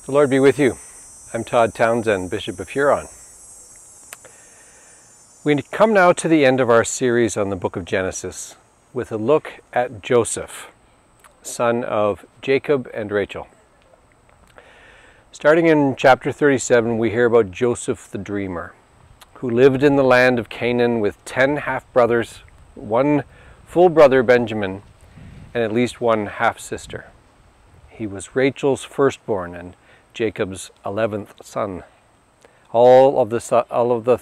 The Lord be with you. I'm Todd Townsend, Bishop of Huron. We come now to the end of our series on the book of Genesis with a look at Joseph, son of Jacob and Rachel. Starting in chapter 37, we hear about Joseph the dreamer, who lived in the land of Canaan with 10 half-brothers, one full brother Benjamin, and at least one half-sister. He was Rachel's firstborn and Jacob's 11th son. All of the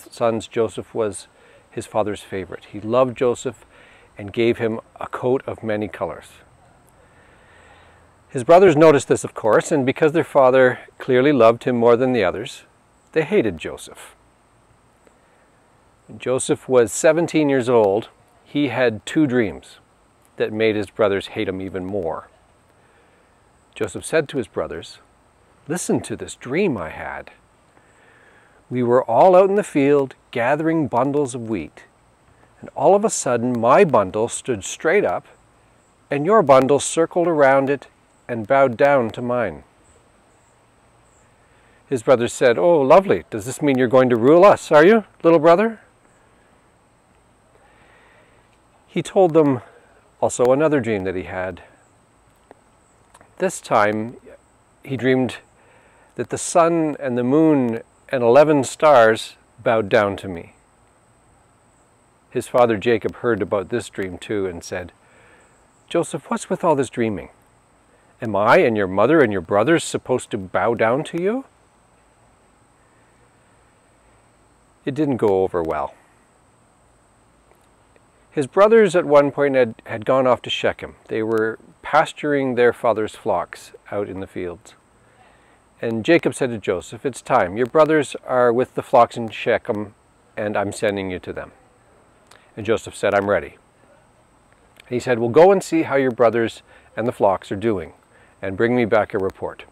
sons, Joseph was his father's favorite. He loved Joseph and gave him a coat of many colors. His brothers noticed this, of course, and because their father clearly loved him more than the others, they hated Joseph. When Joseph was 17 years old, he had two dreams that made his brothers hate him even more. Joseph said to his brothers, "Listen to this dream I had. We were all out in the field gathering bundles of wheat, and all of a sudden my bundle stood straight up, and your bundle circled around it and bowed down to mine." His brothers said, "Oh, lovely. Does this mean you're going to rule us, are you, little brother?" He told them also another dream that he had. This time he dreamed that the sun and the moon and 11 stars bowed down to me. His father Jacob heard about this dream too and said, "Joseph, what's with all this dreaming? Am I and your mother and your brothers supposed to bow down to you?" It didn't go over well. His brothers at one point had gone off to Shechem. They were pasturing their father's flocks out in the fields. And Jacob said to Joseph, "It's time. Your brothers are with the flocks in Shechem, and I'm sending you to them." And Joseph said, "I'm ready." And he said, "Well, go and see how your brothers and the flocks are doing, and bring me back a report."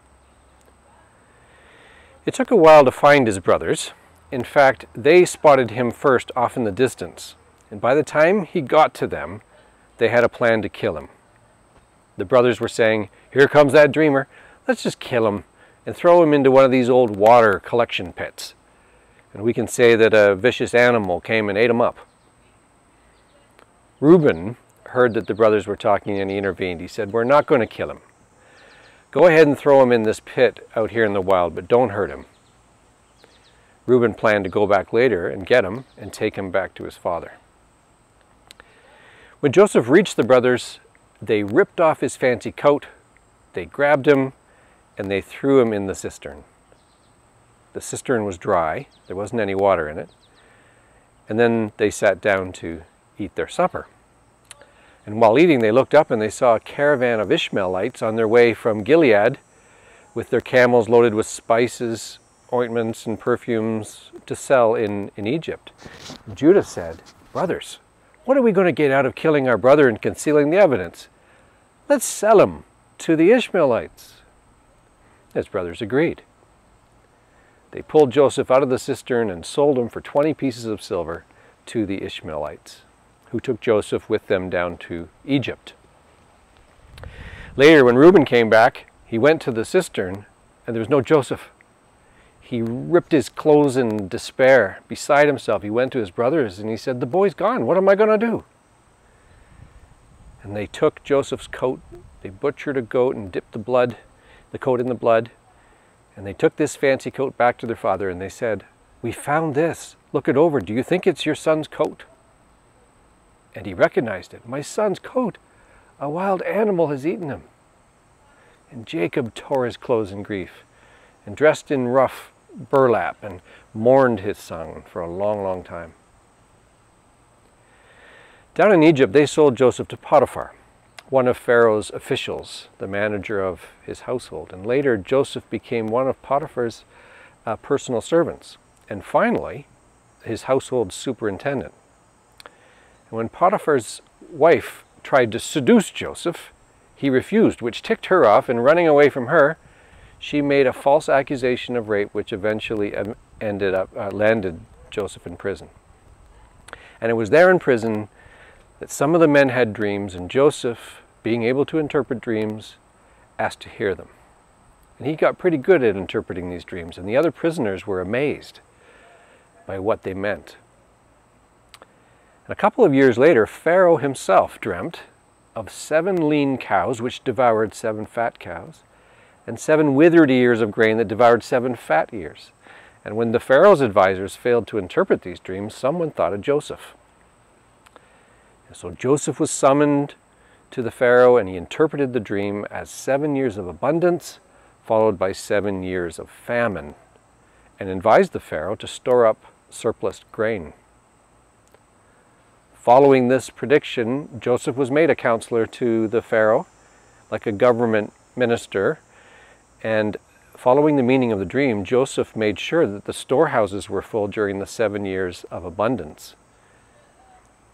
It took a while to find his brothers. In fact, they spotted him first off in the distance. And by the time he got to them, they had a plan to kill him. The brothers were saying, "Here comes that dreamer. Let's just kill him and throw him into one of these old water collection pits. And we can say that a vicious animal came and ate him up." Reuben heard that the brothers were talking and he intervened. He said, "We're not going to kill him. Go ahead and throw him in this pit out here in the wild, but don't hurt him." Reuben planned to go back later and get him and take him back to his father. When Joseph reached the brothers, they ripped off his fancy coat, they grabbed him, and they threw him in the cistern. The cistern was dry, there wasn't any water in it, and then they sat down to eat their supper. And while eating, they looked up and they saw a caravan of Ishmaelites on their way from Gilead with their camels loaded with spices, ointments, and perfumes to sell in Egypt. Judah said, "Brothers, what are we going to get out of killing our brother and concealing the evidence? Let's sell him to the Ishmaelites." His brothers agreed. They pulled Joseph out of the cistern and sold him for 20 pieces of silver to the Ishmaelites, who took Joseph with them down to Egypt. Later, when Reuben came back, he went to the cistern and there was no Joseph. He ripped his clothes in despair. Beside himself, he went to his brothers and he said, "The boy's gone. What am I going to do?" And they took Joseph's coat. They butchered a goat and dipped the coat in the blood. And they took this fancy coat back to their father and they said, "We found this. Look it over. Do you think it's your son's coat?" And he recognized it. "My son's coat. A wild animal has eaten him." And Jacob tore his clothes in grief and dressed in rough burlap and mourned his son for a long, long time. Down in Egypt, they sold Joseph to Potiphar, one of Pharaoh's officials, the manager of his household. And later, Joseph became one of Potiphar's personal servants, and finally, his household superintendent. And when Potiphar's wife tried to seduce Joseph, he refused, which ticked her off, and running away from her, she made a false accusation of rape, which eventually landed Joseph in prison. And it was there in prison that some of the men had dreams, and Joseph, being able to interpret dreams, asked to hear them. And he got pretty good at interpreting these dreams, and the other prisoners were amazed by what they meant. And a couple of years later, Pharaoh himself dreamt of 7 lean cows which devoured 7 fat cows, and 7 withered ears of grain that devoured 7 fat ears. And when the Pharaoh's advisors failed to interpret these dreams, someone thought of Joseph. And so Joseph was summoned to the Pharaoh, and he interpreted the dream as 7 years of abundance, followed by 7 years of famine, and advised the Pharaoh to store up surplus grain. Following this prediction, Joseph was made a counselor to the Pharaoh, like a government minister, and following the meaning of the dream, Joseph made sure that the storehouses were full during the 7 years of abundance.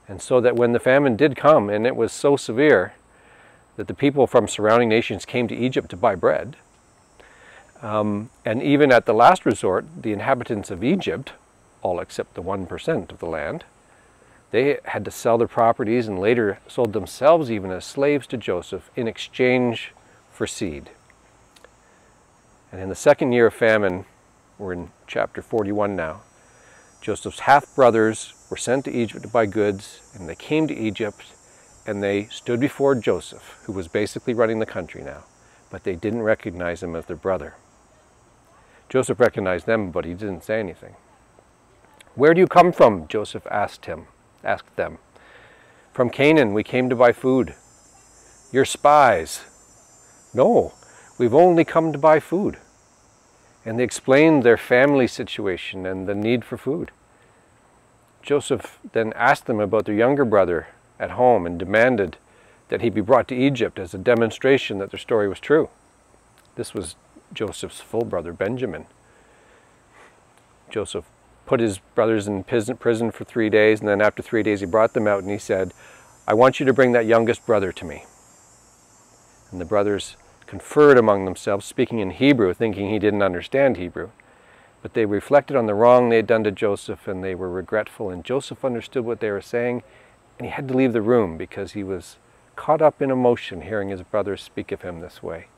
And so that when the famine did come, and it was so severe that the people from surrounding nations came to Egypt to buy bread, and even at the last resort, the inhabitants of Egypt, all except the 1% of the land, they had to sell their properties and later sold themselves even as slaves to Joseph in exchange for seed. And in the 2nd year of famine, we're in chapter 41 now, Joseph's half-brothers were sent to Egypt to buy goods, and they came to Egypt and they stood before Joseph, who was basically running the country now, but they didn't recognize him as their brother. Joseph recognized them, but he didn't say anything. "Where do you come from?" Joseph asked them. "From Canaan, we came to buy food." "You're spies." "No, we've only come to buy food." And they explained their family situation and the need for food. Joseph then asked them about their younger brother at home and demanded that he be brought to Egypt as a demonstration that their story was true. This was Joseph's full brother, Benjamin. Joseph put his brothers in prison for 3 days, and then after 3 days he brought them out and he said, "I want you to bring that youngest brother to me." And the brothers conferred among themselves, speaking in Hebrew, thinking he didn't understand Hebrew. But they reflected on the wrong they had done to Joseph, and they were regretful, and Joseph understood what they were saying, and he had to leave the room because he was caught up in emotion hearing his brothers speak of him this way.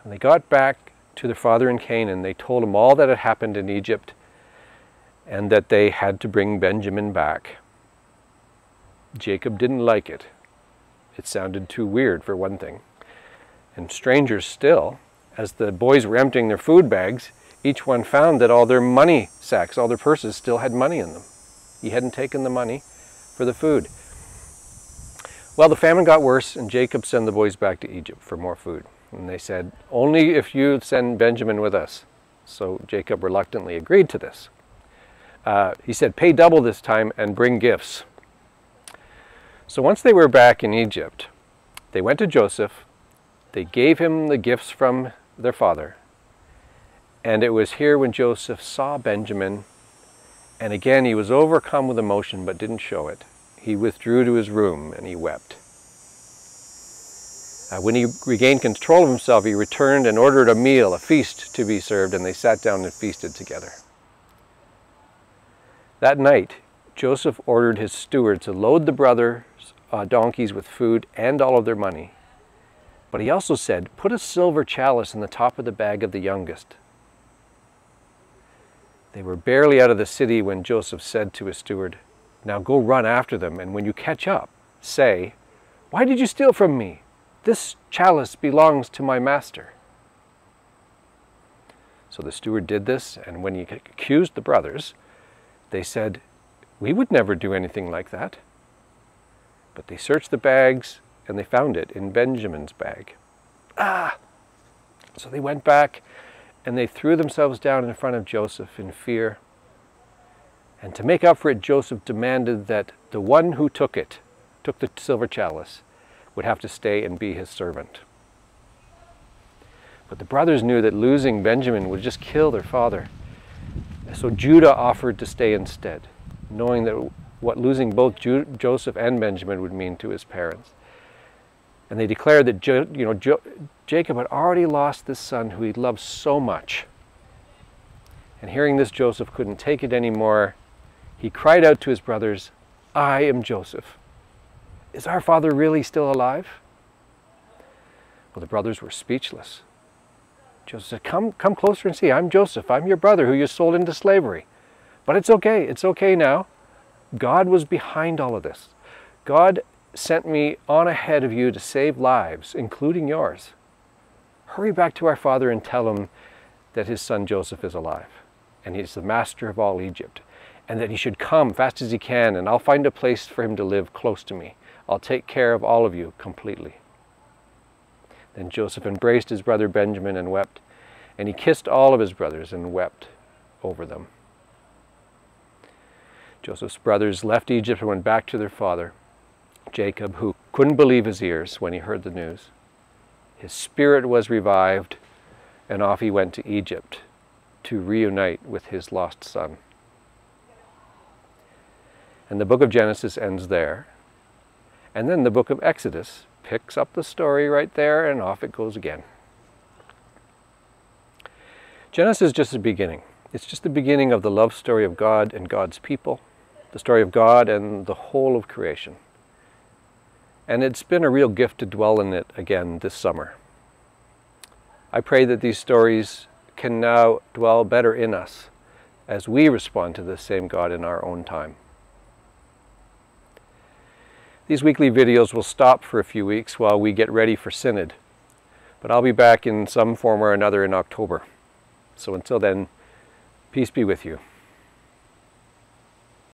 When they got back to their father in Canaan, they told him all that had happened in Egypt and that they had to bring Benjamin back. Jacob didn't like it. It sounded too weird, for one thing. And strangers still, as the boys were emptying their food bags, each one found that all their money sacks, all their purses, still had money in them. He hadn't taken the money for the food. Well, the famine got worse, and Jacob sent the boys back to Egypt for more food. And they said, "Only if you send Benjamin with us." So Jacob reluctantly agreed to this. He said, "Pay double this time and bring gifts." So once they were back in Egypt, they went to Joseph, they gave him the gifts from their father, and it was here when Joseph saw Benjamin, and again he was overcome with emotion but didn't show it. He withdrew to his room and he wept. When he regained control of himself, he returned and ordered a meal, a feast to be served, and they sat down and feasted together. That night, Joseph ordered his steward to load the brothers' donkeys with food and all of their money. But he also said, "Put a silver chalice in the top of the bag of the youngest." They were barely out of the city when Joseph said to his steward, "Now go run after them, and when you catch up, say, 'Why did you steal from me? This chalice belongs to my master.'" So the steward did this, and when he accused the brothers, they said, "We would never do anything like that." But they searched the bags, and they found it in Benjamin's bag. So they went back, and they threw themselves down in front of Joseph in fear. And to make up for it, Joseph demanded that the one who took the silver chalice, would have to stay and be his servant. But the brothers knew that losing Benjamin would just kill their father. So Judah offered to stay instead, knowing that what losing both Joseph and Benjamin would mean to his parents. And they declared that Jacob had already lost this son who he loved so much. And hearing this, Joseph couldn't take it anymore. He cried out to his brothers, "I am Joseph. Is our father really still alive?" Well, the brothers were speechless. Joseph said, come closer and see. I'm Joseph. I'm your brother who you sold into slavery. But it's okay. It's okay now. God was behind all of this. God sent me on ahead of you to save lives, including yours. Hurry back to our father and tell him that his son Joseph is alive, and he's the master of all Egypt, and that he should come fast as he can, and I'll find a place for him to live close to me. I'll take care of all of you completely. Then Joseph embraced his brother Benjamin and wept, and he kissed all of his brothers and wept over them. Joseph's brothers left Egypt and went back to their father, Jacob, who couldn't believe his ears when he heard the news. His spirit was revived, and off he went to Egypt to reunite with his lost son. And the book of Genesis ends there. And then the book of Exodus picks up the story right there, and off it goes again. Genesis is just the beginning. It's just the beginning of the love story of God and God's people, the story of God and the whole of creation. And it's been a real gift to dwell in it again this summer. I pray that these stories can now dwell better in us as we respond to the same God in our own time. These weekly videos will stop for a few weeks while we get ready for Synod, but I'll be back in some form or another in October. So until then, peace be with you.